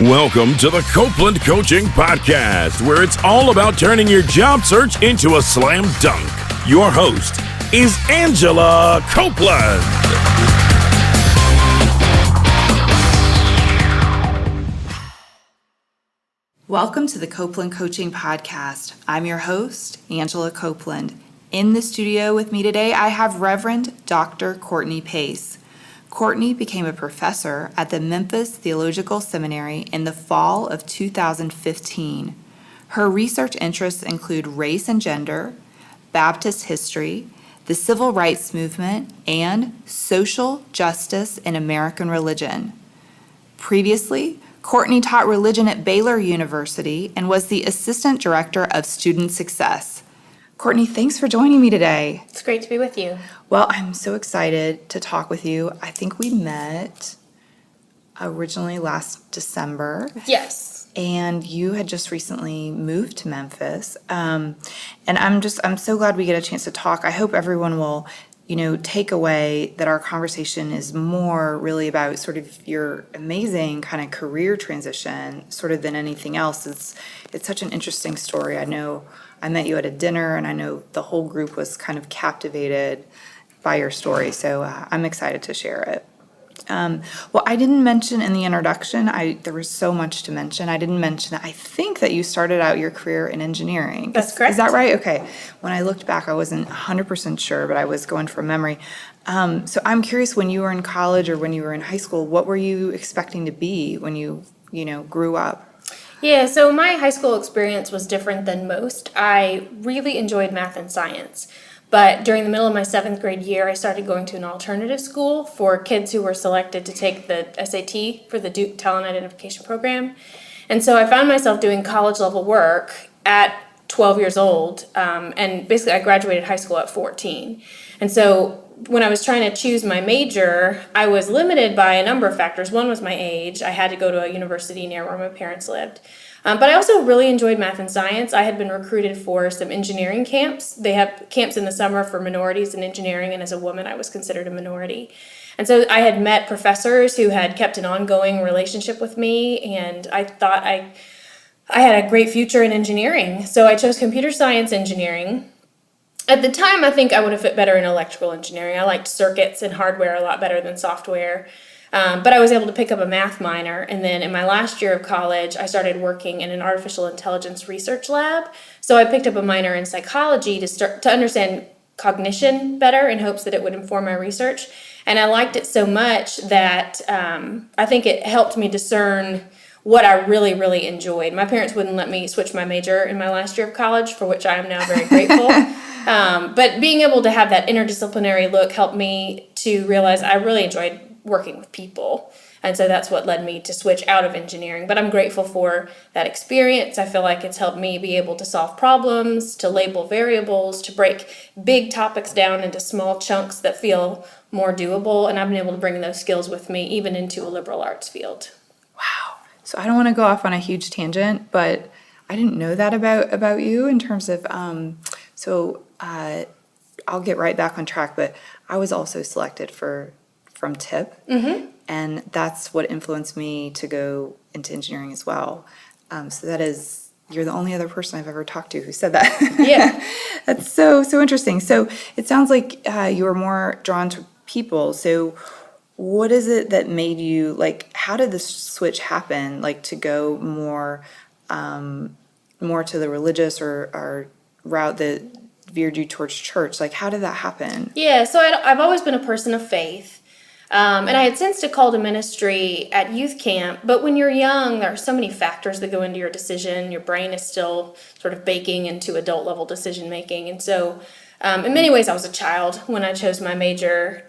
Welcome to the Copeland Coaching Podcast, where it's all about turning your job search into a slam dunk. Your host is Angela Copeland. Welcome to the Copeland Coaching Podcast. I'm your host, Angela Copeland. In the studio with me today, I have Reverend Dr. Courtney Pace. Courtney became a professor at the Memphis Theological Seminary in the fall of 2015. Her research interests include race and gender, Baptist history, the civil rights movement, and social justice in American religion. Previously, Courtney taught religion at Baylor University and was the assistant director of student success. Courtney, thanks for joining me today. It's great to be with you. Well, I'm so excited to talk with you. I think we met originally last December. Yes. And you had just recently moved to Memphis. And I'm so glad we get a chance to talk. I hope everyone will, take away that our conversation is more really about sort of your amazing kind of career transition, sort of than anything else. It's such an interesting story. I know I met you at a dinner, and I know the whole group was kind of captivated by your story, so I'm excited to share it. Well, I didn't mention in the introduction, there was so much to mention. I didn't mention that I think that you started out your career in engineering. That's correct. Is that right? Okay. When I looked back, I wasn't 100% sure, but I was going from memory. So I'm curious, when you were in college or when you were in high school, what were you expecting to be when you grew up? Yeah, so my high school experience was different than most. I really enjoyed math and science. But during the middle of my 7th grade year, I started going to an alternative school for kids who were selected to take the SAT for the Duke Talent Identification Program. And so I found myself doing college level work at 12 years old. And basically I graduated high school at 14. And so when I was trying to choose my major, I was limited by a number of factors. One was my age. I had to go to a university near where my parents lived. But I also really enjoyed math and science. I had been recruited for some engineering camps. They have camps in the summer for minorities in engineering, and as a woman, I was considered a minority. And so I had met professors who had kept an ongoing relationship with me, and I thought I had a great future in engineering. So I chose computer science engineering. At the time, I think I would have fit better in electrical engineering. I liked circuits and hardware a lot better than software. But I was able to pick up a math minor, and then in my last year of college, I started working in an artificial intelligence research lab. So I picked up a minor in psychology to understand cognition better in hopes that it would inform my research. And I liked it so much that I think it helped me discern what I really, really enjoyed. My parents wouldn't let me switch my major in my last year of college, for which I am now very grateful. But being able to have that interdisciplinary look helped me to realize I really enjoyed working with people. And so that's what led me to switch out of engineering. But I'm grateful for that experience. I feel like it's helped me be able to solve problems, to label variables, to break big topics down into small chunks that feel more doable. And I've been able to bring those skills with me even into a liberal arts field. Wow. So I don't want to go off on a huge tangent, but I didn't know that about you in terms of, I'll get right back on track, but I was also selected from TIP, and that's what influenced me to go into engineering as well. You're the only other person I've ever talked to who said that. Yeah. That's so interesting. So it sounds like you were more drawn to people. So what is it that made you, how did this switch happen, to go more to the religious or route that veered you towards church? How did that happen? Yeah, so I've always been a person of faith. And I had sensed a call to ministry at youth camp, but when you're young, there are so many factors that go into your decision. Your brain is still sort of baking into adult level decision making. And so in many ways, I was a child when I chose my major.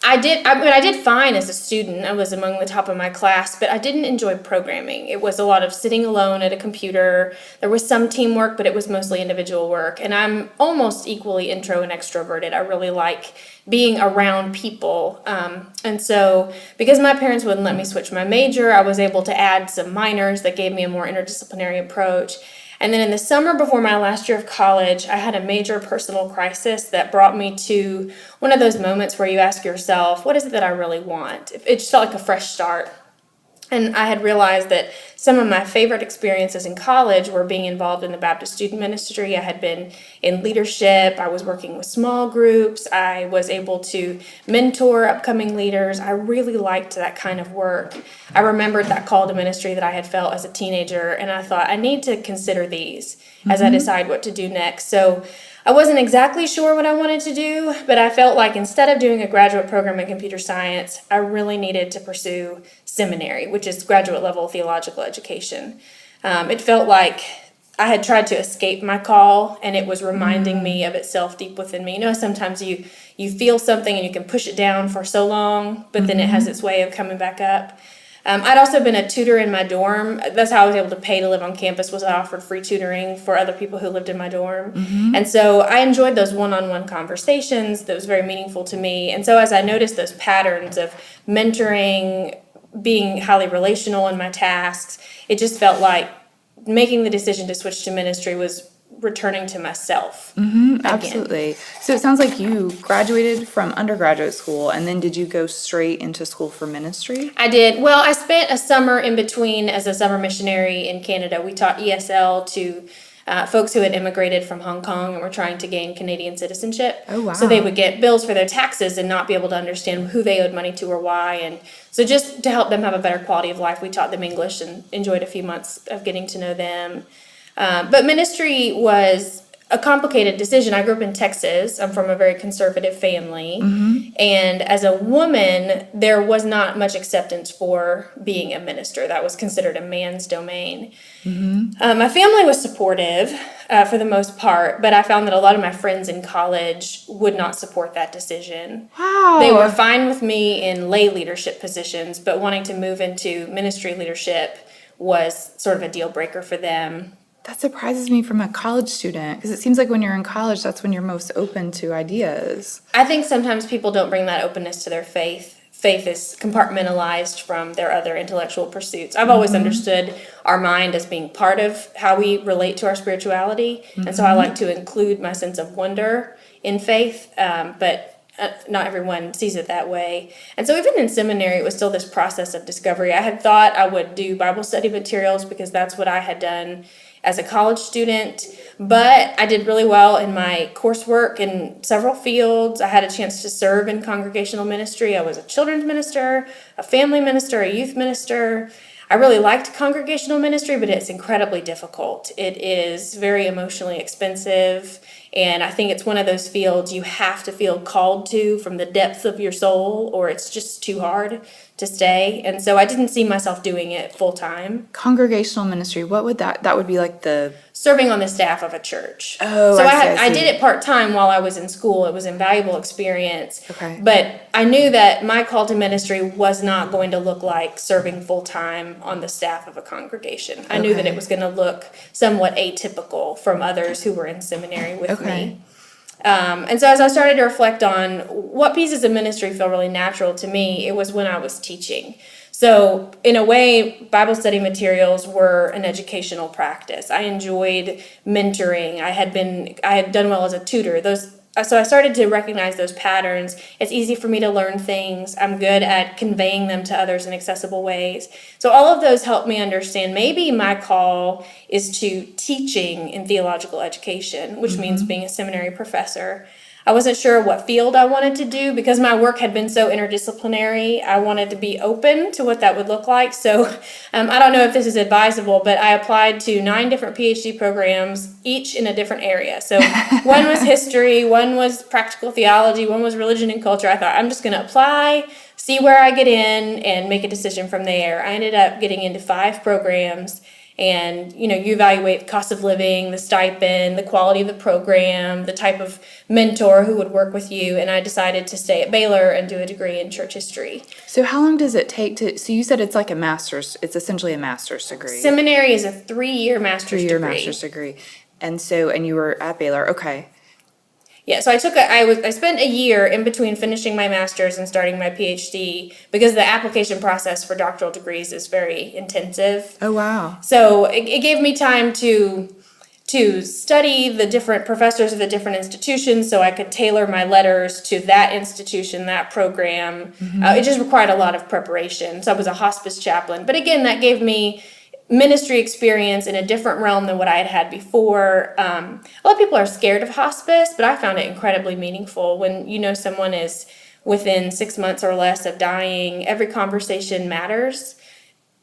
I did fine as a student. I was among the top of my class, but I didn't enjoy programming. It was a lot of sitting alone at a computer. There was some teamwork, but it was mostly individual work. And I'm almost equally intro and extroverted. I really like being around people. And so because my parents wouldn't let me switch my major, I was able to add some minors that gave me a more interdisciplinary approach. And then in the summer before my last year of college, I had a major personal crisis that brought me to one of those moments where you ask yourself, what is it that I really want? It just felt like a fresh start. And I had realized that some of my favorite experiences in college were being involved in the Baptist student ministry. I had been in leadership. I was working with small groups. I was able to mentor upcoming leaders. I really liked that kind of work. I remembered that call to ministry that I had felt as a teenager, and I thought, I need to consider these as I decide what to do next. So I wasn't exactly sure what I wanted to do, but I felt like instead of doing a graduate program in computer science, I really needed to pursue seminary, which is graduate level theological education. It felt like I had tried to escape my call, and it was reminding me of itself deep within me. You know, sometimes you feel something and you can push it down for so long, but then it has its way of coming back up. I'd also been a tutor in my dorm. That's how I was able to pay to live on campus, was I offered free tutoring for other people who lived in my dorm. And so I enjoyed those one-on-one conversations. That was very meaningful to me. And so as I noticed those patterns of mentoring, being highly relational in my tasks, it just felt like making the decision to switch to ministry was returning to myself. Absolutely. So it sounds like you graduated from undergraduate school, and then did you go straight into school for ministry? I did. Well, I spent a summer in between as a summer missionary in Canada. We taught ESL to folks who had immigrated from Hong Kong and were trying to gain Canadian citizenship. Oh, wow. So they would get bills for their taxes and not be able to understand who they owed money to or why. And so just to help them have a better quality of life, we taught them English and enjoyed a few months of getting to know them. But ministry was a complicated decision. I grew up in Texas. I'm from a very conservative family. And as a woman, there was not much acceptance for being a minister. That was considered a man's domain. My family was supportive for the most part, but I found that a lot of my friends in college would not support that decision. Wow. They were fine with me in lay leadership positions, but wanting to move into ministry leadership was sort of a deal breaker for them. That surprises me from a college student, because it seems like when you're in college, that's when you're most open to ideas. I think sometimes people don't bring that openness to their faith. Faith is compartmentalized from their other intellectual pursuits. I've always understood our mind as being part of how we relate to our spirituality, and so I like to include my sense of wonder in faith, but not everyone sees it that way. And so even in seminary, it was still this process of discovery. I had thought I would do Bible study materials because that's what I had done as a college student, but I did really well in my coursework in several fields. I had a chance to serve in congregational ministry. I was a children's minister, a family minister, a youth minister. I really liked congregational ministry, but it's incredibly difficult. It is very emotionally expensive, and I think it's one of those fields you have to feel called to from the depths of your soul, or it's just too hard to stay. And so I didn't see myself doing it full time. Congregational ministry, what would that would be like the... Serving on the staff of a church. Oh, so I see. I did it part-time while I was in school. It was an invaluable experience. Okay. But I knew that my call to ministry was not going to look like serving full-time on the staff of a congregation. I knew that it was going to look somewhat atypical from others who were in seminary with me. And so as I started to reflect on what pieces of ministry feel really natural to me, it was when I was teaching. So in a way, Bible study materials were an educational practice. I enjoyed mentoring. I had done well as a tutor. So I started to recognize those patterns. It's easy for me to learn things. I'm good at conveying them to others in accessible ways. So all of those helped me understand maybe my call is to teaching in theological education, which means being a seminary professor. I wasn't sure what field I wanted to do because my work had been so interdisciplinary. I wanted to be open to what that would look like. So I don't know if this is advisable, but I applied to 9 different PhD programs, each in a different area. So one was history, one was practical theology, one was religion and culture. I thought, I'm just going to apply, see where I get in, and make a decision from there. I ended up getting into 5 programs. And, you evaluate cost of living, the stipend, the quality of the program, the type of mentor who would work with you. And I decided to stay at Baylor and do a degree in church history. So how long does it take so you said it's like a master's, it's essentially a master's degree. Seminary is a 3-year master's degree. 3-year master's degree. And you were at Baylor, okay. Yeah, so I spent a year in between finishing my master's and starting my PhD because the application process for doctoral degrees is very intensive. Oh, wow. So it gave me time to to study the different professors of the different institutions so I could tailor my letters to that institution, that program. It just required a lot of preparation. So I was a hospice chaplain. But again, that gave me ministry experience in a different realm than what I had had before. A lot of people are scared of hospice, but I found it incredibly meaningful. When you know someone is within 6 months or less of dying, every conversation matters.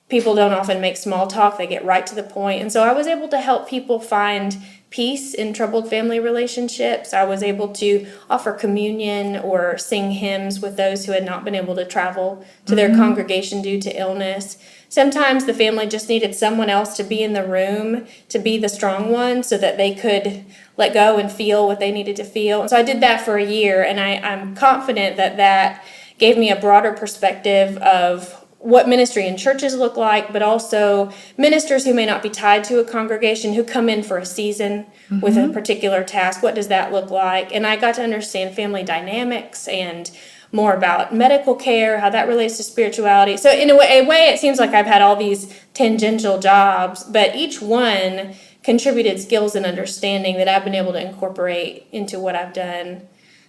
People don't often make small talk, they get right to the point. And so I was able to help people find peace in troubled family relationships. I was able to offer communion or sing hymns with those who had not been able to travel to their congregation due to illness. Sometimes the family just needed someone else to be in the room, to be the strong one, so that they could let go and feel what they needed to feel. And so I did that for a year, and I'm confident that that gave me a broader perspective of what ministry in churches look like, but also ministers who may not be tied to a congregation who come in for a season with a particular task. What does that look like? And I got to understand family dynamics and more about medical care, how that relates to spirituality. So in a way, it seems like I've had all these tangential jobs, but each one contributed skills and understanding that I've been able to incorporate into what I've done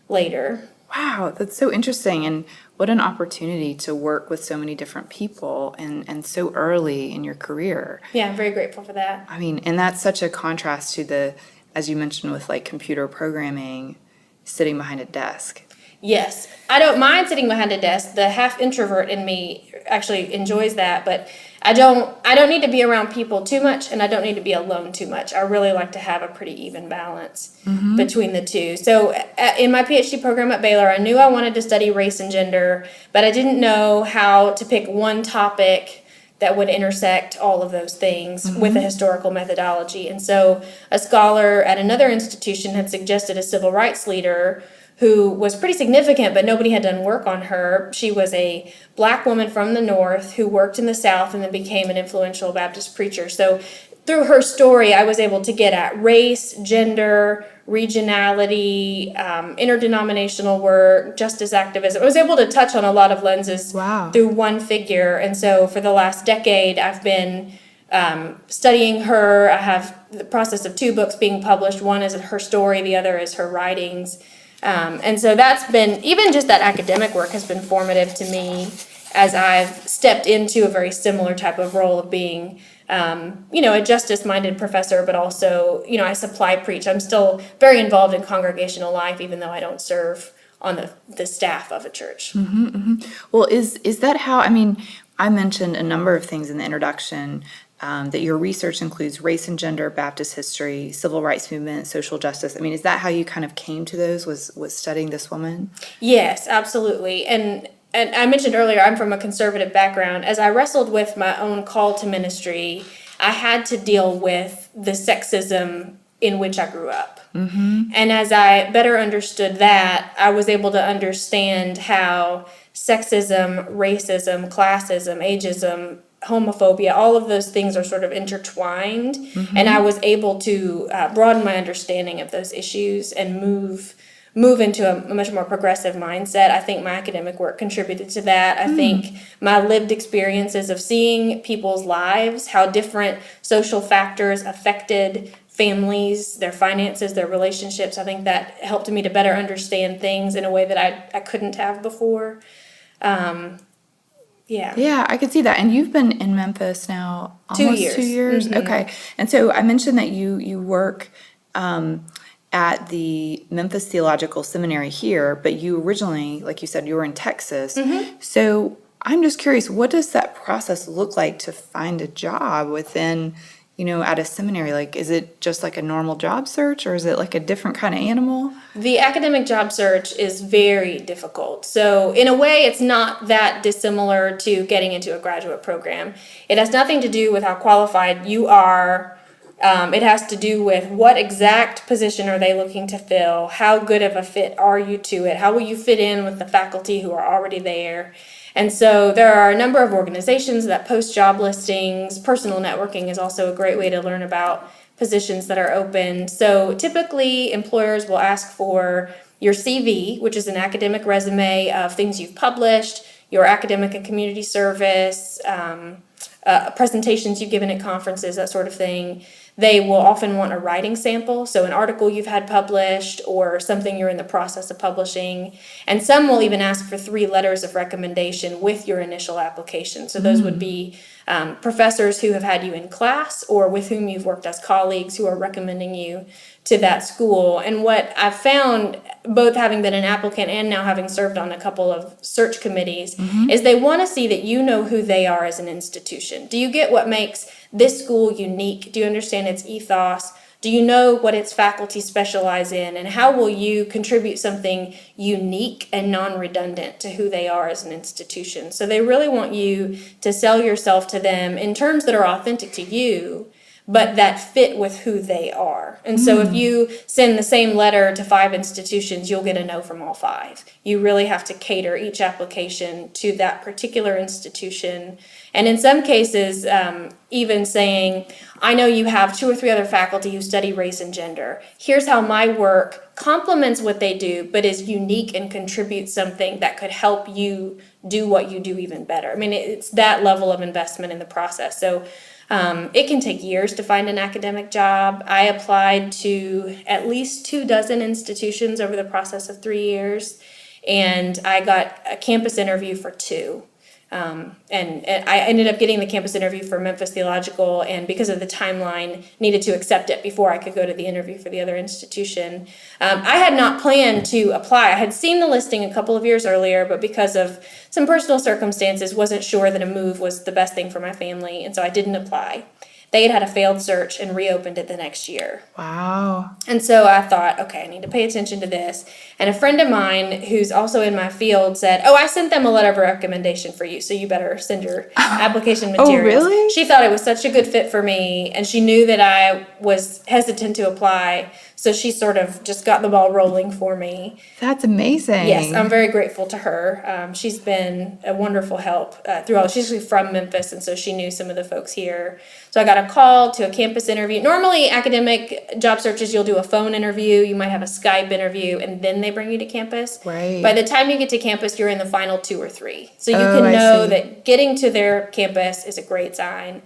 later. Wow, that's so interesting. And what an opportunity to work with so many different people and so early in your career. Yeah, I'm very grateful for that. I mean, and that's such a contrast to the, as you mentioned, with like computer programming, sitting behind a desk. Yes, I don't mind sitting behind a desk. The half introvert in me actually enjoys that, but I don't need to be around people too much, and I don't need to be alone too much. I really like to have a pretty even balance between the two. So in my PhD program at Baylor, I knew I wanted to study race and gender, but I didn't know how to pick one topic that would intersect all of those things with a historical methodology. And so a scholar at another institution had suggested a civil rights leader who was pretty significant, but nobody had done work on her. She was a Black woman from the North who worked in the South and then became an influential Baptist preacher. So through her story, I was able to get at race, gender, regionality, interdenominational work, justice activism. I was able to touch on a lot of lenses through one figure. And so for the last decade, I've been studying her. I have the process of 2 books being published. One is her story, the other is her writings. And so that's been, even just that academic work has been formative to me as I've stepped into a very similar type of role of being, a justice-minded professor, but also, I supply preach. I'm still very involved in congregational life, even though I don't serve on the staff of a church. Well, is that how, I mentioned a number of things in the introduction, that your research includes race and gender, Baptist history, civil rights movement, social justice. Is that how you kind of came to those, was studying this woman? Yes, absolutely. And I mentioned earlier, I'm from a conservative background. As I wrestled with my own call to ministry, I had to deal with the sexism in which I grew up. And as I better understood that, I was able to understand how sexism, racism, classism, ageism, homophobia, all of those things are sort of intertwined. And I was able to broaden my understanding of those issues and move into a much more progressive mindset. I think my academic work contributed to that. I think my lived experiences of seeing people's lives, how different social factors affected families, their finances, their relationships, I think that helped me to better understand things in a way that I couldn't have before. Yeah, I could see that. And you've been in Memphis now almost 2 years. Okay. And so I mentioned that you work at the Memphis Theological Seminary here, but you originally, like you said, you were in Texas. So I'm just curious, what does that process look like to find a job within, at a seminary? Like, is it just like a normal job search, or is it like a different kind of animal? The academic job search is very difficult. So in a way, it's not that dissimilar to getting into a graduate program. It has nothing to do with how qualified you are. It has to do with what exact position are they looking to fill? How good of a fit are you to it? How will you fit in with the faculty who are already there? And so there are a number of organizations that post job listings. Personal networking is also a great way to learn about positions that are open. So typically employers will ask for your CV, which is an academic resume of things you've published, your academic and community service, presentations you've given at conferences, that sort of thing. they will often want a writing sample, so an article you've had published or something you're in the process of publishing. And some will even ask for 3 letters of recommendation with your initial application. So those would be professors who have had you in class or with whom you've worked as colleagues who are recommending you to that school. And what I've found, both having been an applicant and now having served on a couple of search committees, is they want to see that you know who they are as an institution. Do you get what makes this school unique? Do you understand its ethos? Do you know what its faculty specialize in? And how will you contribute something unique and non-redundant to who they are as an institution? So they really want you to sell yourself to them in terms that are authentic to you, but that fit with who they are. And so if you send the same letter to 5 institutions, you'll get a no from all 5. You really have to cater each application to that particular institution. And in some cases, even saying, I know you have 2 or 3 other faculty who study race and gender. Here's how my work complements what they do, but is unique and contributes something that could help you do what you do even better. I mean, it's that level of investment in the process. So it can take years to find an academic job. I applied to at least 24 institutions over the process of 3 years, and I got a campus interview for 2. And I ended up getting the campus interview for Memphis Theological, and because of the timeline, needed to accept it before I could go to the interview for the other institution. I had not planned to apply. I had seen the listing a couple of years earlier, but because of some personal circumstances, wasn't sure that a move was the best thing for my family, and so I didn't apply. They had a failed search and reopened it the next year. Wow. And so I thought, okay, I need to pay attention to this. And a friend of mine who's also in my field said, oh, I sent them a letter of recommendation for you, so you better send your application materials. Oh, really? She thought it was such a good fit for me, and she knew that I was hesitant to apply, so she sort of just got the ball rolling for me. That's amazing. Yes, I'm very grateful to her. She's been a wonderful help through all. She's actually from Memphis, and so she knew some of the folks here. So I got a call to a campus interview. Normally, academic job searches, you'll do a phone interview, you might have a Skype interview, and then they bring you to campus. Right. By the time you get to campus, you're in the final 2 or 3. So you Oh, can I know see. that getting to their campus is a great sign.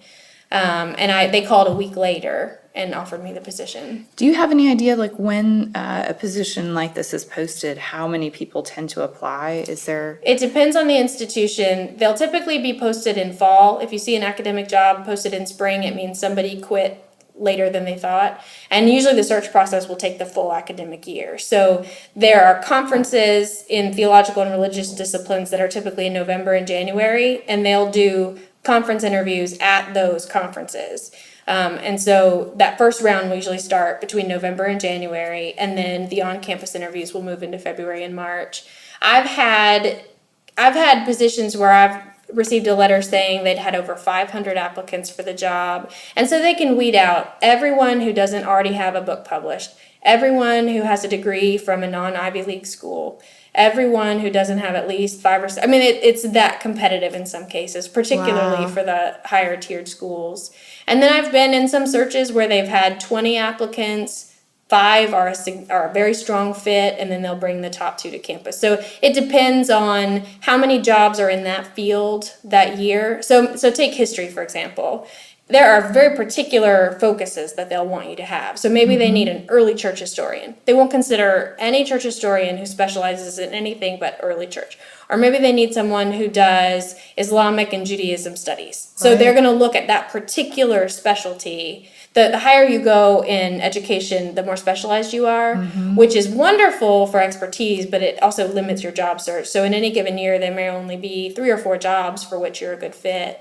And they called a week later and offered me the position. Do you have any idea, like, when a position like this is posted, how many people tend to apply? Is there? It depends on the institution. They'll typically be posted in fall. If you see an academic job posted in spring, it means somebody quit later than they thought. And usually the search process will take the full academic year. So there are conferences in theological and religious disciplines that are typically in November and January, and they'll do conference interviews at those conferences. And so that first round will usually start between November and January, and then the on-campus interviews will move into February and March. I've had positions where I've received a letter saying they'd had over 500 applicants for the job, and so they can weed out everyone who doesn't already have a book published, everyone who has a degree from a non-Ivy League school, everyone who doesn't have at least 5 or 6. I mean, it's that competitive in some cases, particularly Wow. for the higher tiered schools. And then I've been in some searches where they've had 20 applicants, 5 are a very strong fit, and then they'll bring the top 2 to campus. So it depends on how many jobs are in that field that year. So take history, for example. There are very particular focuses that they'll want you to have. So maybe they need an early church historian. They won't consider any church historian who specializes in anything but early church. Or maybe they need someone who does Islamic and Judaism studies. So Right. they're going to look at that particular specialty. The higher you go in education, the more specialized you are, which is wonderful for expertise, but it also limits your job search. So in any given year, there may only be 3 or 4 jobs for which you're a good fit.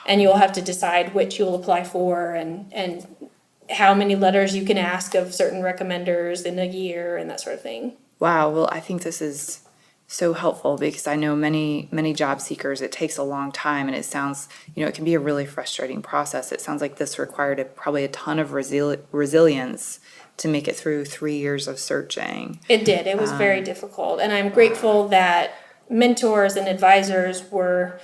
And you'll have to decide which you'll apply for and how many letters you can ask of certain recommenders in a year and that sort of thing. Wow. Well, I think this is so helpful because I know many job seekers, it takes a long time, and it sounds, it can be a really frustrating process. It sounds like this required probably a ton of resilience to make it through 3 years of searching. It did. It was very difficult. And I'm grateful that mentors and advisors were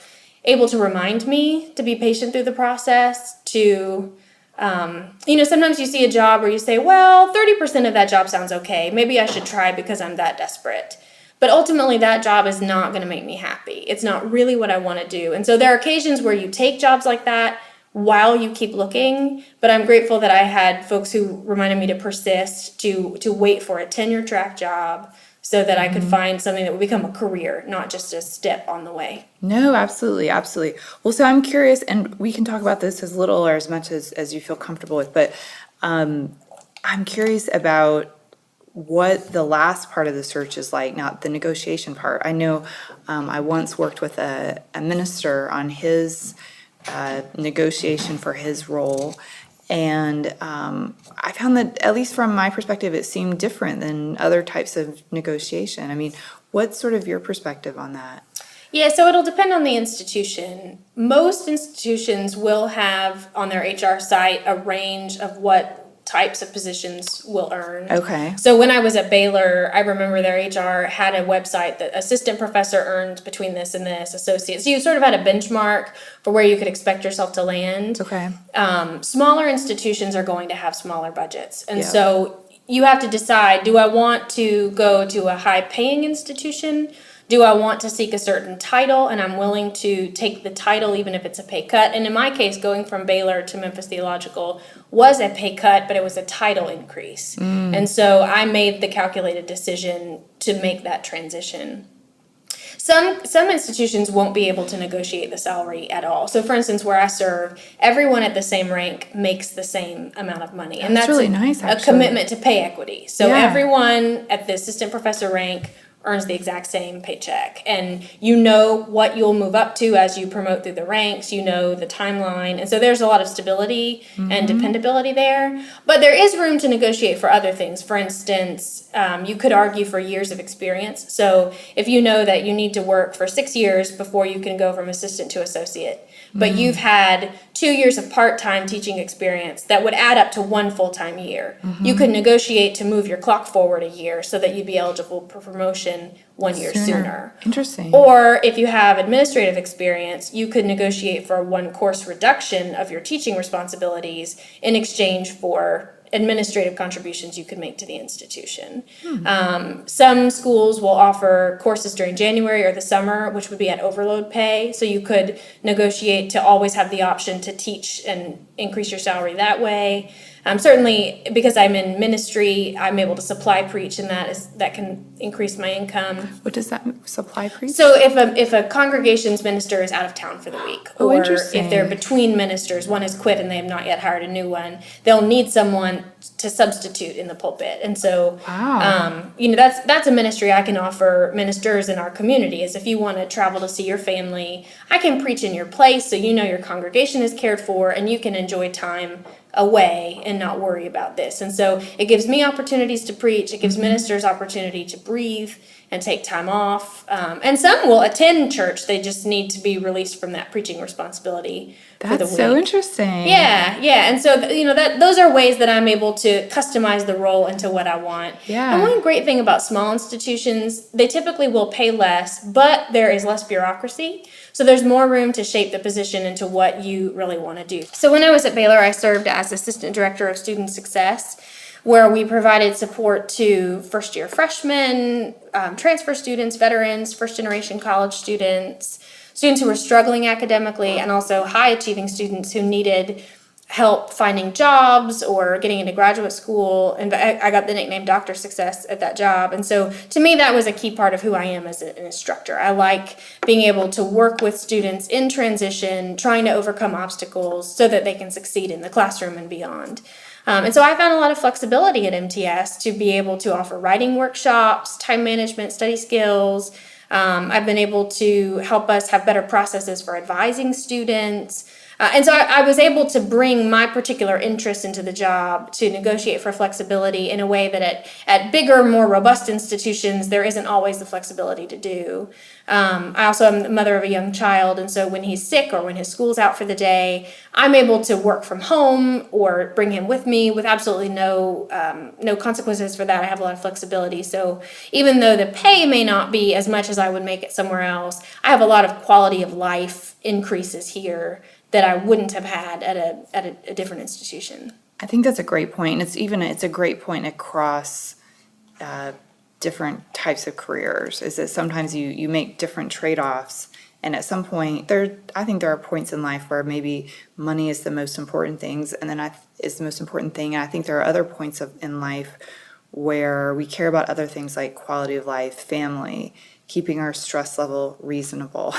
able to remind me to be patient through the process, to, sometimes you see a job where you say, well, 30% of that job sounds okay. Maybe I should try because I'm that desperate. But ultimately, that job is not going to make me happy. It's not really what I want to do. And so there are occasions where you take jobs like that, while you keep looking. But I'm grateful that I had folks who reminded me to persist, to wait for a tenure track job so that I could find something that would become a career, not just a step on the way. No, absolutely, absolutely. Well, so I'm curious, and we can talk about this as little or as much as you feel comfortable with, but I'm curious about what the last part of the search is like, not the negotiation part. I know I once worked with a minister on his negotiation for his role, and I found that, at least from my perspective, it seemed different than other types of negotiation. I mean, what's sort of your perspective on that? Yeah, so it'll depend on the institution. Most institutions will have on their HR site a range of what types of positions will earn. Okay. So when I was at Baylor, I remember their HR had a website that assistant professor earned between this and this, associate. So you sort of had a benchmark for where you could expect yourself to land. Okay. Smaller institutions are going to have smaller budgets. And Yeah. so you have to decide, do I want to go to a high-paying institution? Do I want to seek a certain title, and I'm willing to take the title even if it's a pay cut? And in my case, going from Baylor to Memphis Theological was a pay cut, but it was a title increase. And so I made the calculated decision to make that transition. Some institutions won't be able to negotiate the salary at all. So for instance, where I serve, everyone at the same rank makes the same amount of money. And that's really nice, a actually. commitment to pay equity. So Yeah. everyone at the assistant professor rank earns the exact same paycheck, and you know what you'll move up to as you promote through the ranks, you know the timeline, and so there's a lot of stability and dependability there. But there is room to negotiate for other things. For instance, you could argue for years of experience. So if you know that you need to work for 6 years before you can go from assistant to associate, but you've had 2 years of part-time teaching experience that would add up to 1 full-time year, you could negotiate to move your clock forward a year so that you'd be eligible for promotion 1 year sooner. Interesting. Or if you have administrative experience, you could negotiate for a 1 course reduction of your teaching responsibilities in exchange for administrative contributions you could make to the institution. Some schools will offer courses during January or the summer, which would be at overload pay. So you could negotiate to always have the option to teach and increase your salary that way. Certainly, because I'm in ministry, I'm able to supply preach, and that can increase my income. What does that supply preach? So if a congregation's minister is out of town for the week, Oh, or interesting. if they're between ministers, one has quit and they have not yet hired a new one, they'll need someone to substitute in the pulpit. And so, Wow. that's a ministry I can offer ministers in our community. Is if you want to travel to see your family, I can preach in your place, so you know your congregation is cared for, and you can enjoy time away and not worry about this. And so it gives me opportunities to preach. It gives ministers opportunity to breathe and take time off. And some will attend church. They just need to be released from that preaching responsibility for the That's week. so interesting. Yeah. And so, those are ways that I'm able to customize the role into what I want. Yeah. And one great thing about small institutions, they typically will pay less, but there is less bureaucracy. So there's more room to shape the position into what you really want to do. So when I was at Baylor, I served as Assistant Director of Student Success, where we provided support to first-year freshmen, transfer students, veterans, first-generation college students who were struggling academically, and also high-achieving students who needed help finding jobs or getting into graduate school. And I got the nickname Dr. Success at that job. And so to me, that was a key part of who I am as an instructor. I like being able to work with students in transition, trying to overcome obstacles so that they can succeed in the classroom and beyond. And so I found a lot of flexibility at MTS to be able to offer writing workshops, time management, study skills. I've been able to help us have better processes for advising students. And so I was able to bring my particular interest into the job to negotiate for flexibility in a way that at bigger, more robust institutions, there isn't always the flexibility to do. I also am the mother of a young child, and so when he's sick or when his school's out for the day, I'm able to work from home or bring him with me with absolutely no consequences for that. I have a lot of flexibility. So even though the pay may not be as much as I would make it somewhere else, I have a lot of quality of life increases here that I wouldn't have had at a different institution. I think that's a great point. It's a great point across different types of careers, is that sometimes you make different trade-offs And at some point, I think there are points in life where maybe money is the most important things, and then is the most important thing. And I think there are other points in life where we care about other things like quality of life, family, keeping our stress level reasonable.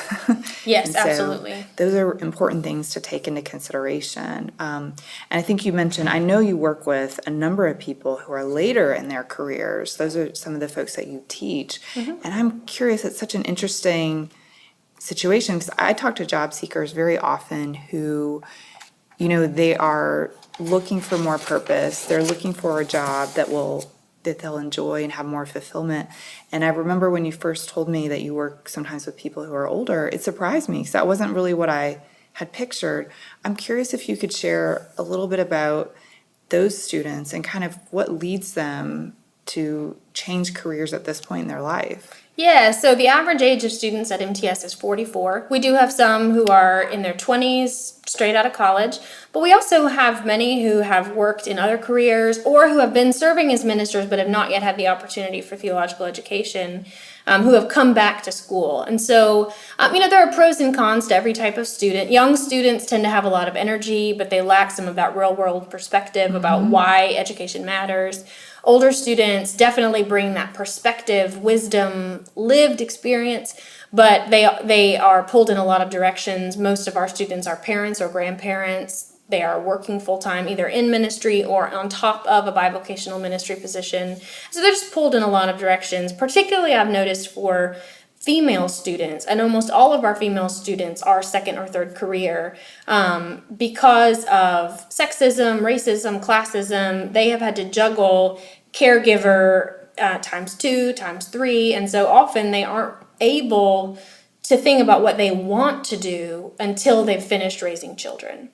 Yes, And so absolutely. those are important things to take into consideration. And I think you mentioned, I know you work with a number of people who are later in their careers. Those are some of the folks that you teach. And I'm curious, it's such an interesting situation because I talk to job seekers very often who, they are looking for more purpose. They're looking for a job that they'll enjoy and have more fulfillment. And I remember when you first told me that you work sometimes with people who are older, it surprised me because that wasn't really what I had pictured. I'm curious if you could share a little bit about those students and kind of what leads them to change careers at this point in their life. Yeah, so the average age of students at MTS is 44. We do have some who are in their 20s, straight out of college, but we also have many who have worked in other careers or who have been serving as ministers but have not yet had the opportunity for theological education, who have come back to school. And so, there are pros and cons to every type of student. Young students tend to have a lot of energy, but they lack some of that real-world perspective about why education matters. Older students definitely bring that perspective, wisdom, lived experience, but they are pulled in a lot of directions. Most of our students are parents or grandparents. They are working full-time, either in ministry or on top of a bivocational ministry position. So they're just pulled in a lot of directions. Particularly, I've noticed for female students, and almost all of our female students are second or third career, because of sexism, racism, classism. They have had to juggle caregiver times 2, times 3, and so often they aren't able to think about what they want to do until they've finished raising children.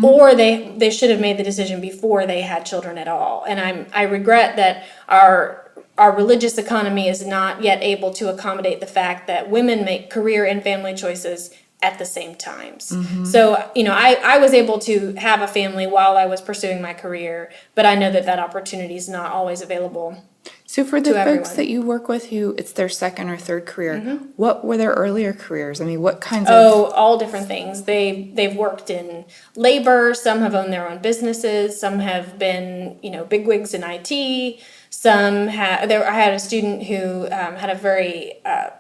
Or they should have made the decision before they had children at all. And I regret that our religious economy is not yet able to accommodate the fact that women make career and family choices at the same times. So, I was able to have a family while I was pursuing my career, but I know that opportunity is not always available. So for the folks everyone. that you work with who it's their second or third career, what were their earlier careers? I mean, what kinds of... Oh, all different things. They've worked in labor, some have owned their own businesses, some have been, bigwigs in IT, some have... I had a student who had a very... I'm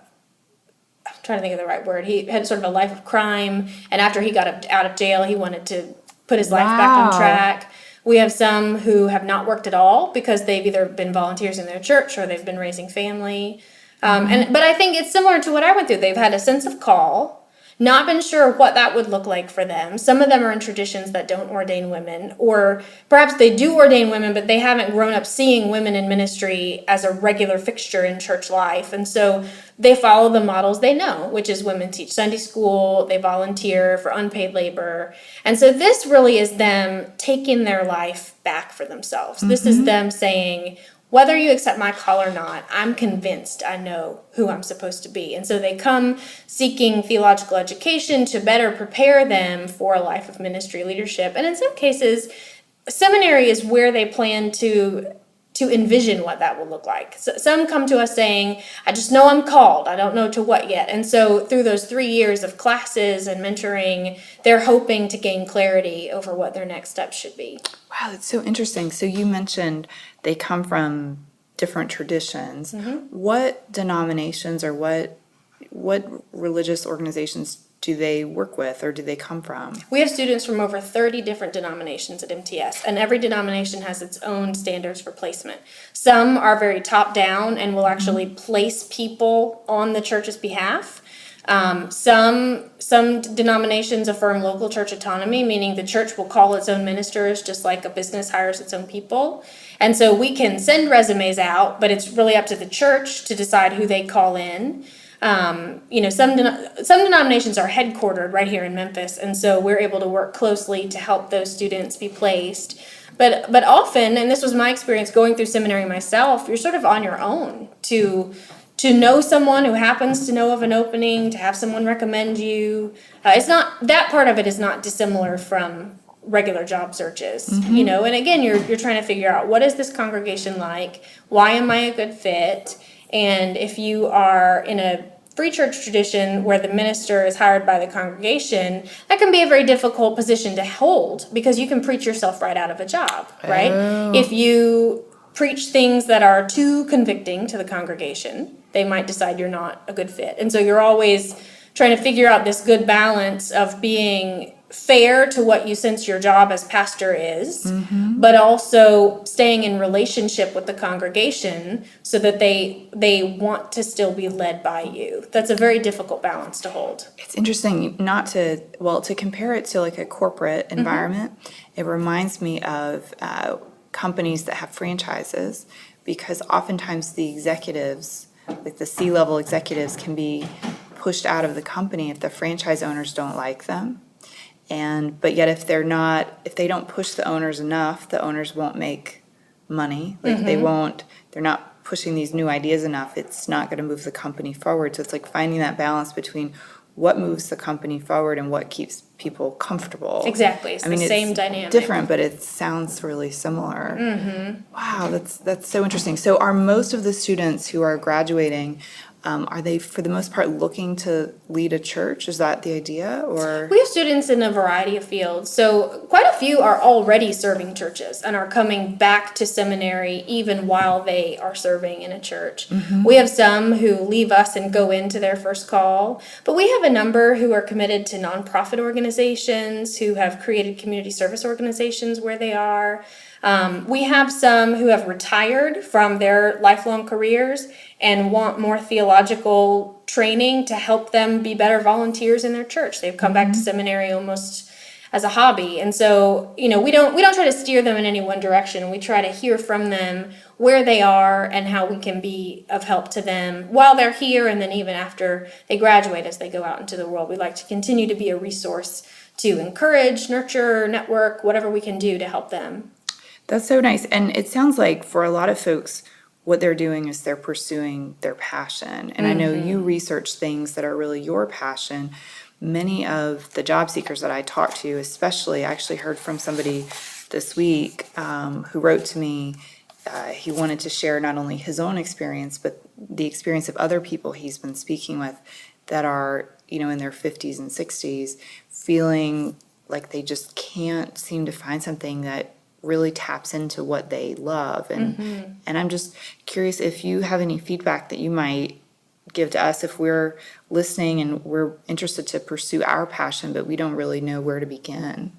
trying to think of the right word. He had sort of a life of crime, and after he got out of jail, he wanted to put his life back on track. We have some who have not worked at all because they've either been volunteers in their church or they've been raising family. But I think it's similar to what I went through. They've had a sense of call, not been sure what that would look like for them. Some of them are in traditions that don't ordain women, or perhaps they do ordain women, but they haven't grown up seeing women in ministry as a regular fixture in church life. And so they follow the models they know, which is women teach Sunday school, they volunteer for unpaid labor. And so this really is them taking their life back for themselves. This is them saying, whether you accept my call or not, I'm convinced I know who I'm supposed to be. And so they come seeking theological education to better prepare them for a life of ministry leadership. And in some cases, seminary is where they plan to envision what that will look like. So some come to us saying, I just know I'm called. I don't know to what yet. And so through those 3 years of classes and mentoring, they're hoping to gain clarity over what their next steps should be. Wow, that's so interesting. So you mentioned they come from different traditions. What denominations or what religious organizations do they work with or do they come from? We have students from over 30 different denominations at MTS, and every denomination has its own standards for placement. Some are very top-down and will actually place people on the church's behalf. Some denominations affirm local church autonomy, meaning the church will call its own ministers just like a business hires its own people. And so we can send resumes out, but it's really up to the church to decide who they call in. Some denominations are headquartered right here in Memphis, and so we're able to work closely to help those students be placed. But often, and this was my experience going through seminary myself, you're sort of on your own to know someone who happens to know of an opening, to have someone recommend you. It's not, that part of it is not dissimilar from regular job searches, and again, you're trying to figure out, what is this congregation like? Why am I a good fit? And if you are in a free church tradition where the minister is hired by the congregation, that can be a very difficult position to hold because you can preach yourself right out of a job, right? If you preach things that are too convicting to the congregation, they might decide you're not a good fit. And so you're always trying to figure out this good balance of being fair to what you sense your job as pastor is, but also staying in relationship with the congregation so that they want to still be led by you. That's a very difficult balance to hold. It's interesting to compare it to like a corporate environment. It reminds me of companies that have franchises, because oftentimes the executives, like the C-level executives, can be pushed out of the company if the franchise owners don't like them. But yet if they don't push the owners enough, the owners won't make money. Like they're not pushing these new ideas enough. It's not going to move the company forward. So it's like finding that balance between what moves the company forward and what keeps people comfortable. Exactly. It's the same dynamic. Different, but it sounds really similar. Wow, that's so interesting. So are most of the students who are graduating, are they, for the most part, looking to lead a church? Is that the idea, or? We have students in a variety of fields. So quite a few are already serving churches and are coming back to seminary even while they are serving in a church. We have some who leave us and go into their first call, but we have a number who are committed to nonprofit organizations, who have created community service organizations where they are. We have some who have retired from their lifelong careers and want more theological training to help them be better volunteers in their church. They've come back to seminary almost as a hobby. And so, we don't try to steer them in any one direction. We try to hear from them where they are and how we can be of help to them while they're here, and then even after they graduate as they go out into the world. We like to continue to be a resource to encourage, nurture, network, whatever we can do to help them. That's so nice. And it sounds like for a lot of folks, what they're doing is they're pursuing their passion. And I know you research things that are really your passion. Many of the job seekers that I talk to, especially, I actually heard from somebody this week who wrote to me. He wanted to share not only his own experience, but the experience of other people he's been speaking with that are, in their 50s and 60s, feeling like they just can't seem to find something that really taps into what they love. And I'm just curious if you have any feedback that you might give to us if we're listening and we're interested to pursue our passion, but we don't really know where to begin.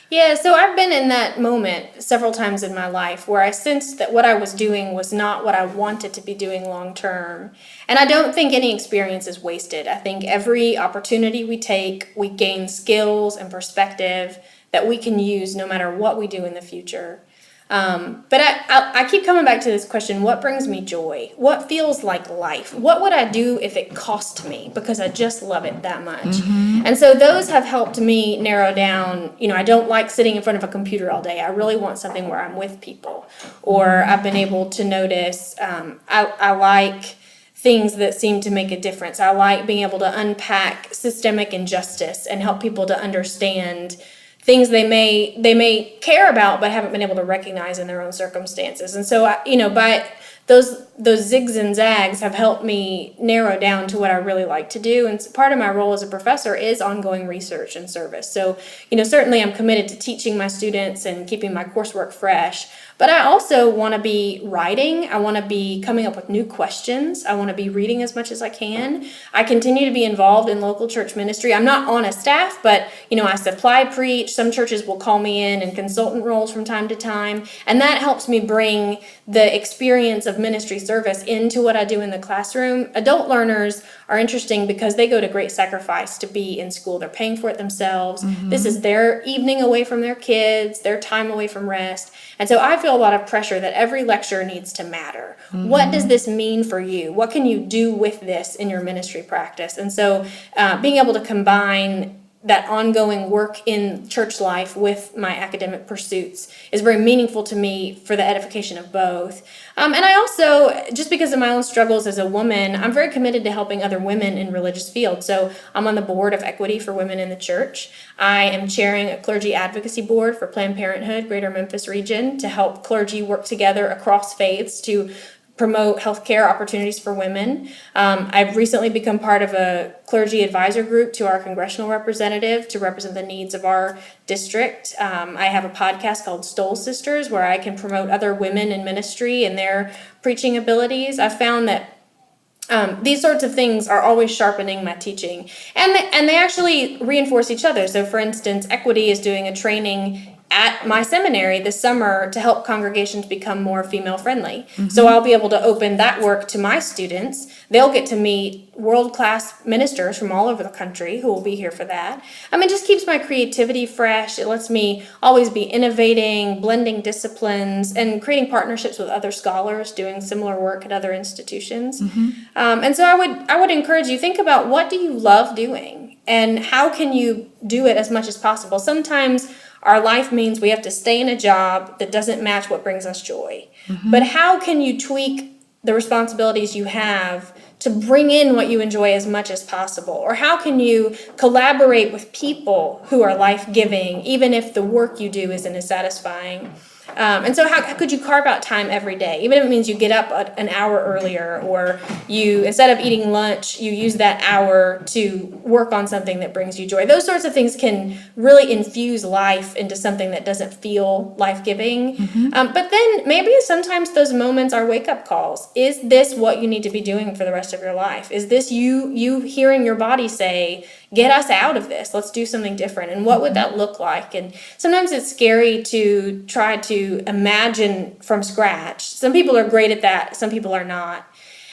Yeah, so I've been in that moment several times in my life where I sensed that what I was doing was not what I wanted to be doing long term. And I don't think any experience is wasted. I think every opportunity we take, we gain skills and perspective that we can use no matter what we do in the future. But I keep coming back to this question, what brings me joy? What feels like life? What would I do if it cost me? Because I just love it that much. And so those have helped me narrow down, I don't like sitting in front of a computer all day. I really want something where I'm with people. Or I've been able to notice, I like things that seem to make a difference. I like being able to unpack systemic injustice and help people to understand things they may care about but haven't been able to recognize in their own circumstances. And so, by those zigs and zags have helped me narrow down to what I really like to do. And part of my role as a professor is ongoing research and service. So, certainly I'm committed to teaching my students and keeping my coursework fresh. But I also want to be writing. I want to be coming up with new questions. I want to be reading as much as I can. I continue to be involved in local church ministry. I'm not on a staff, but, I supply preach. Some churches will call me in consultant roles from time to time. And that helps me bring the experience of ministry service into what I do in the classroom. Adult learners are interesting because they go to great sacrifice to be in school. They're paying for it themselves. This is their evening away from their kids, their time away from rest. And so I feel a lot of pressure that every lecture needs to matter. What does this mean for you? What can you do with this in your ministry practice? And so being able to combine that ongoing work in church life with my academic pursuits is very meaningful to me for the edification of both. And I also, just because of my own struggles as a woman, I'm very committed to helping other women in religious fields. So I'm on the board of Equity for Women in the Church. I am chairing a clergy advocacy board for Planned Parenthood, Greater Memphis region, to help clergy work together across faiths to promote healthcare opportunities for women. I've recently become part of a clergy advisor group to our congressional representative to represent the needs of our district. I have a podcast called Stole Sisters where I can promote other women in ministry and their preaching abilities. I've found that these sorts of things are always sharpening my teaching, and they actually reinforce each other. So, for instance, Equity is doing a training at my seminary this summer to help congregations become more female friendly. So I'll be able to open that work to my students. They'll get to meet world-class ministers from all over the country who will be here for that. It just keeps my creativity fresh. It lets me always be innovating, blending disciplines, and creating partnerships with other scholars doing similar work at other institutions. And so I would encourage you, think about, what do you love doing and how can you do it as much as possible? Sometimes our life means we have to stay in a job that doesn't match what brings us joy. But how can you tweak the responsibilities you have to bring in what you enjoy as much as possible? Or how can you collaborate with people who are life-giving, even if the work you do isn't as satisfying? And so how could you carve out time every day, even if it means you get up an hour earlier, or you, instead of eating lunch, you use that hour to work on something that brings you joy? Those sorts of things can really infuse life into something that doesn't feel life-giving. But then maybe sometimes those moments are wake-up calls. Is this what you need to be doing for the rest of your life? Is this you hearing your body say, get us out of this, let's do something different? And what would that look like? And sometimes it's scary to try to imagine from scratch. Some people are great at that, some people are not.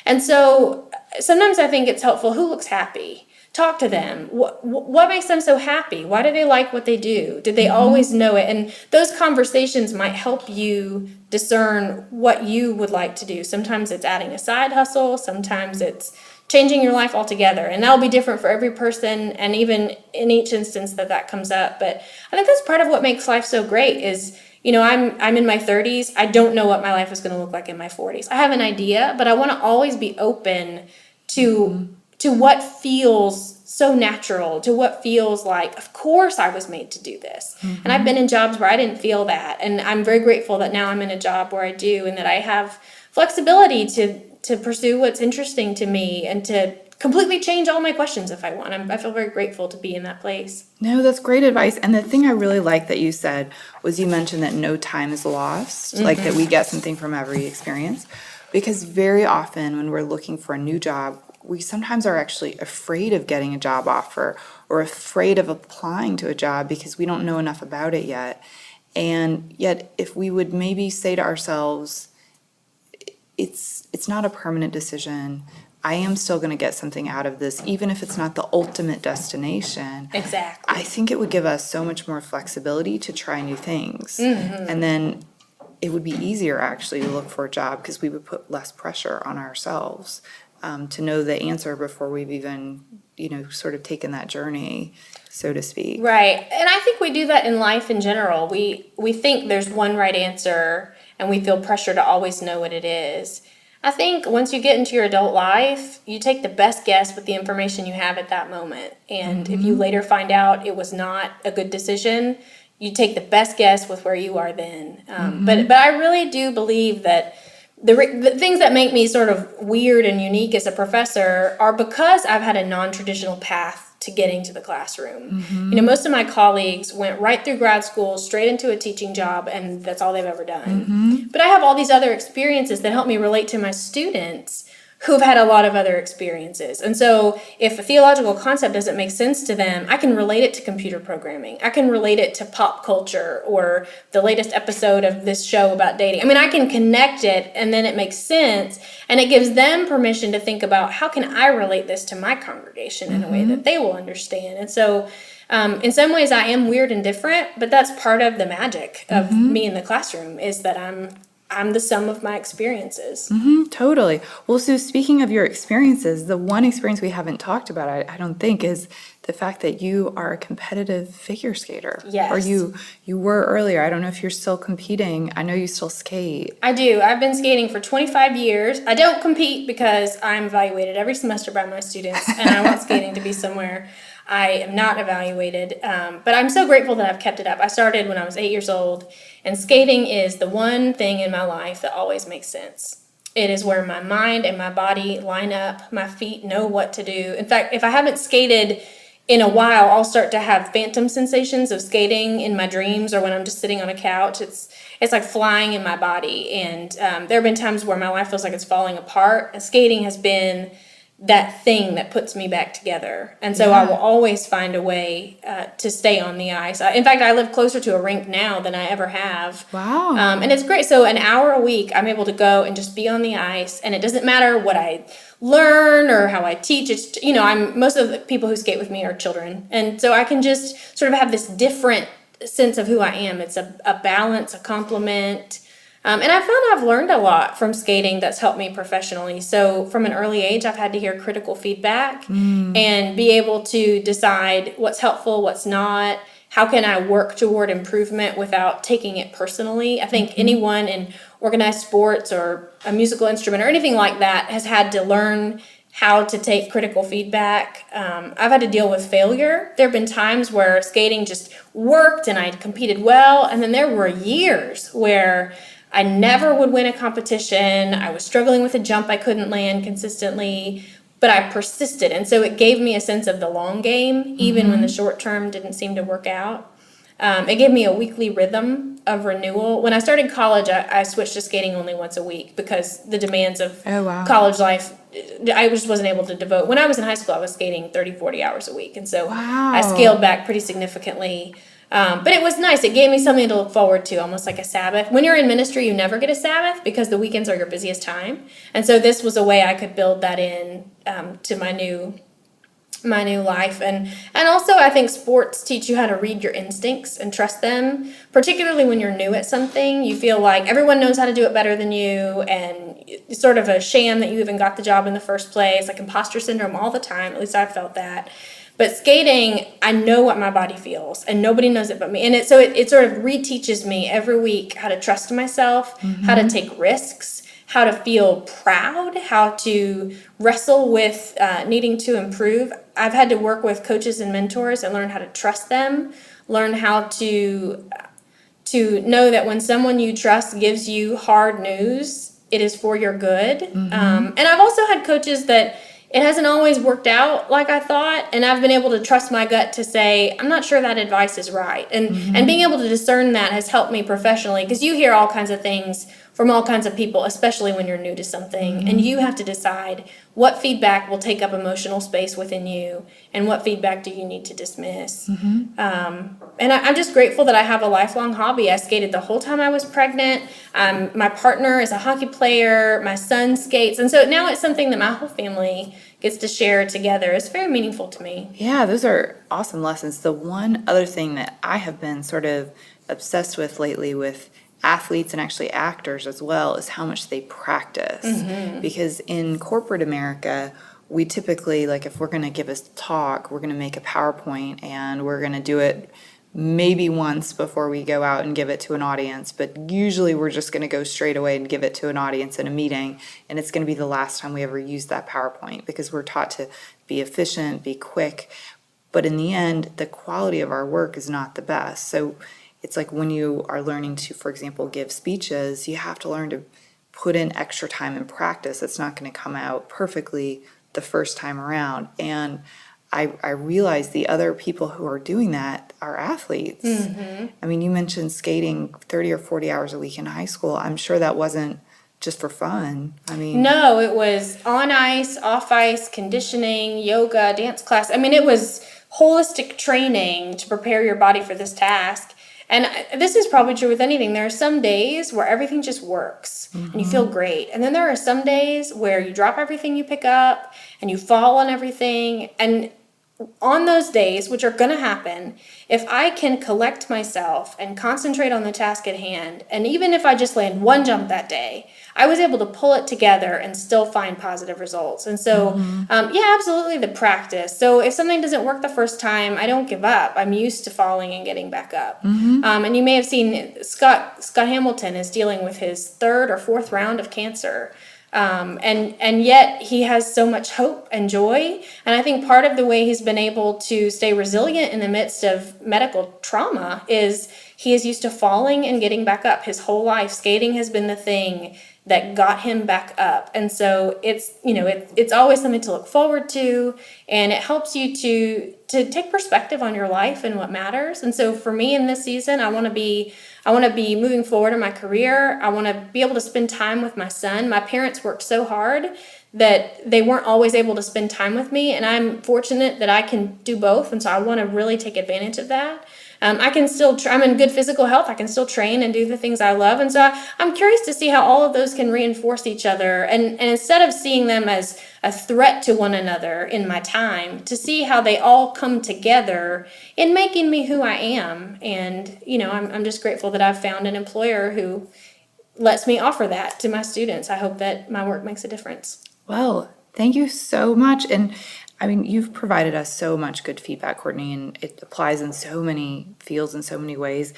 And so sometimes I think it's helpful, who looks happy? Talk to them. What makes them so happy? Why do they like what they do? Did they always know it? And those conversations might help you discern what you would like to do. Sometimes it's adding a side hustle, sometimes it's changing your life altogether, and that'll be different for every person, and even in each instance that comes up. But I think that's part of what makes life so great is, I'm in my 30s. I don't know what my life is going to look like in my 40s. I have an idea, but I want to always be open to what feels so natural, to what feels like, of course I was made to do this. And I've been in jobs where I didn't feel that, and I'm very grateful that now I'm in a job where I do, and that I have flexibility to pursue what's interesting to me and to completely change all my questions if I want. I feel very grateful to be in that place. No, that's great advice. And the thing I really like that you said was you mentioned that no time is lost, like that we get something from every experience. Because very often when we're looking for a new job, we sometimes are actually afraid of getting a job offer or afraid of applying to a job because we don't know enough about it yet. And yet if we would maybe say to ourselves, it's not a permanent decision. I am still going to get something out of this, even if it's not the ultimate destination. Exactly. I think it would give us so much more flexibility to try new things. And then it would be easier actually to look for a job because we would put less pressure on ourselves to know the answer before we've even, sort of taken that journey, so to speak. Right. And I think we do that in life in general. We think there's one right answer, and we feel pressure to always know what it is. I think once you get into your adult life, you take the best guess with the information you have at that moment. And if you later find out it was not a good decision, you take the best guess with where you are then. But I really do believe that the things that make me sort of weird and unique as a professor are because I've had a non-traditional path to getting to the classroom. Most of my colleagues went right through grad school, straight into a teaching job, and that's all they've ever done. But I have all these other experiences that help me relate to my students who've had a lot of other experiences. And so if a theological concept doesn't make sense to them, I can relate it to computer programming. I can relate it to pop culture or the latest episode of this show about dating. I can connect it, and then it makes sense, and it gives them permission to think about, how can I relate this to my congregation in a way that they will understand? And so in some ways I am weird and different, but that's part of the magic of me in the classroom, is that I'm the sum of my experiences. Totally. Well, so speaking of your experiences, the one experience we haven't talked about, I don't think, is the fact that you are a competitive figure skater. Yes. Or you were earlier. I don't know if you're still competing. I know you still skate. I do. I've been skating for 25 years. I don't compete because I'm evaluated every semester by my students, and I want skating to be somewhere I am not evaluated. But I'm so grateful that I've kept it up. I started when I was 8 years old, and skating is the one thing in my life that always makes sense. It is where my mind and my body line up. My feet know what to do. In fact, if I haven't skated in a while, I'll start to have phantom sensations of skating in my dreams, or when I'm just sitting on a couch. It's like flying in my body. And there have been times where my life feels like it's falling apart. And skating has been that thing that puts me back together. And so I will always find a way to stay on the ice. In fact, I live closer to a rink now than I ever have. Wow. And it's great. So an hour a week, I'm able to go and just be on the ice. And it doesn't matter what I learn or how I teach. It's, most of the people who skate with me are children. And so I can just sort of have this different sense of who I am. It's a balance, a compliment. And I found I've learned a lot from skating that's helped me professionally. So from an early age, I've had to hear critical feedback and be able to decide what's helpful, what's not. How can I work toward improvement without taking it personally? I think anyone in organized sports or a musical instrument or anything like that has had to learn how to take critical feedback. I've had to deal with failure. There have been times where skating just worked and I competed well, and then there were years where I never would win a competition. I was struggling with a jump I couldn't land consistently, but I persisted. And so it gave me a sense of the long game, even when the short term didn't seem to work out. It gave me a weekly rhythm of renewal. When I started college, I switched to skating only once a week because the demands of college life, I just wasn't able to devote. When I was in high school, I was skating 30, 40 hours a week. And so I scaled back pretty significantly. But it was nice. It gave me something to look forward to, almost like a Sabbath. When you're in ministry, you never get a Sabbath because the weekends are your busiest time. And so this was a way I could build that in to my new life. And also I think sports teach you how to read your instincts and trust them, particularly when you're new at something. You feel like everyone knows how to do it better than you, and it's sort of a sham that you even got the job in the first place, like imposter syndrome all the time. At least I felt that. But skating, I know what my body feels, and nobody knows it but me. And it sort of reteaches me every week how to trust myself, how to take risks, how to feel proud, how to wrestle with needing to improve. I've had to work with coaches and mentors and learn how to trust them, learn how to know that when someone you trust gives you hard news, it is for your good. And I've also had coaches that it hasn't always worked out like I thought, and I've been able to trust my gut to say, I'm not sure that advice is right. And being able to discern that has helped me professionally, because you hear all kinds of things from all kinds of people, especially when you're new to something, and you have to decide what feedback will take up emotional space within you and what feedback do you need to dismiss. And I'm just grateful that I have a lifelong hobby. I skated the whole time I was pregnant. My partner is a hockey player. My son skates. And so now it's something that my whole family gets to share together. It's very meaningful to me. Yeah, those are awesome lessons. The one other thing that I have been sort of obsessed with lately with athletes and actually actors as well is how much they practice. Because in corporate America, we typically, like if we're going to give a talk, we're going to make a PowerPoint and we're going to do it maybe once before we go out and give it to an audience, but usually we're just going to go straight away and give it to an audience in a meeting, and it's going to be the last time we ever use that PowerPoint because we're taught to be efficient, be quick, but in the end, the quality of our work is not the best. So it's like when you are learning to, for example, give speeches, you have to learn to put in extra time and practice. It's not going to come out perfectly the first time around, and I realize the other people who are doing that are athletes. I mean, you mentioned skating 30 or 40 hours a week in high school. I'm sure that wasn't just for fun. I mean, no, it was on ice, off ice, conditioning, yoga, dance class. I mean, it was holistic training to prepare your body for this task. And this is probably true with anything. There are some days where everything just works and you feel great. And then there are some days where you drop everything you pick up and you fall on everything. And on those days, which are going to happen, if I can collect myself and concentrate on the task at hand, and even if I just land one jump that day, I was able to pull it together and still find positive results. And so, yeah, absolutely the practice. So if something doesn't work the first time, I don't give up. I'm used to falling and getting back up. And you may have seen Scott Hamilton is dealing with his 3rd or 4th round of cancer. And yet he has so much hope and joy. And I think part of the way he's been able to stay resilient in the midst of medical trauma is he is used to falling and getting back up. His whole life, skating has been the thing that got him back up. And so it's always something to look forward to, and it helps you to take perspective on your life and what matters. And so for me in this season, I want to be moving forward in my career. I want to be able to spend time with my son. My parents worked so hard that they weren't always able to spend time with me, and I'm fortunate that I can do both. And so I want to really take advantage of that. I can still, I'm in good physical health. I can still train and do the things I love. And so I'm curious to see how all of those can reinforce each other. And instead of seeing them as a threat to one another in my time, to see how they all come together in making me who I am. And, I'm just grateful that I've found an employer who lets me offer that to my students. I hope that my work makes a difference. Well, thank you so much. And you've provided us so much good feedback, Courtney, and it applies in so many fields in so many ways.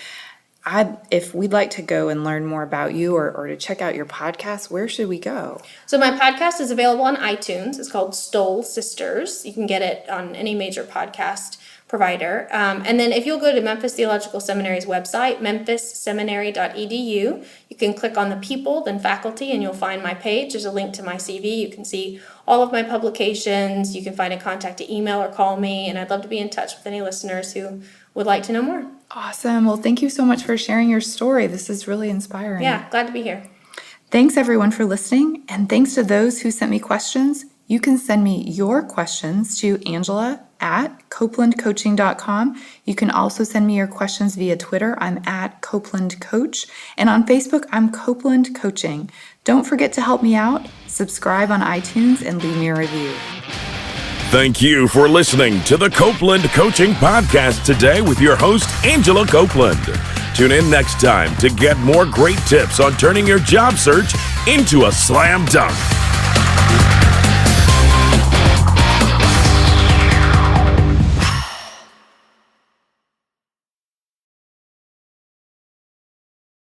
If we'd like to go and learn more about you or to check out your podcast, where should we go? So my podcast is available on iTunes. It's called Stoll Sisters. You can get it on any major podcast provider. And then if you'll go to Memphis Theological Seminary's website, memphisseminary.edu, you can click on the people, then faculty, and you'll find my page. There's a link to my CV. You can see all of my publications. You can find a contact to email or call me, and I'd love to be in touch with any listeners who would like to know more. Awesome. Well, thank you so much for sharing your story. This is really inspiring. Yeah, glad to be here. Thanks everyone for listening, and thanks to those who sent me questions. You can send me your questions to Angela@CopelandCoaching.com. You can also send me your questions via Twitter. I'm @CopelandCoach. And on Facebook, I'm Copeland Coaching. Don't forget to help me out. Subscribe on iTunes and leave me a review. Thank you for listening to the Copeland Coaching Podcast today with your host, Angela Copeland. Tune in next time to get more great tips on turning your job search into a slam dunk.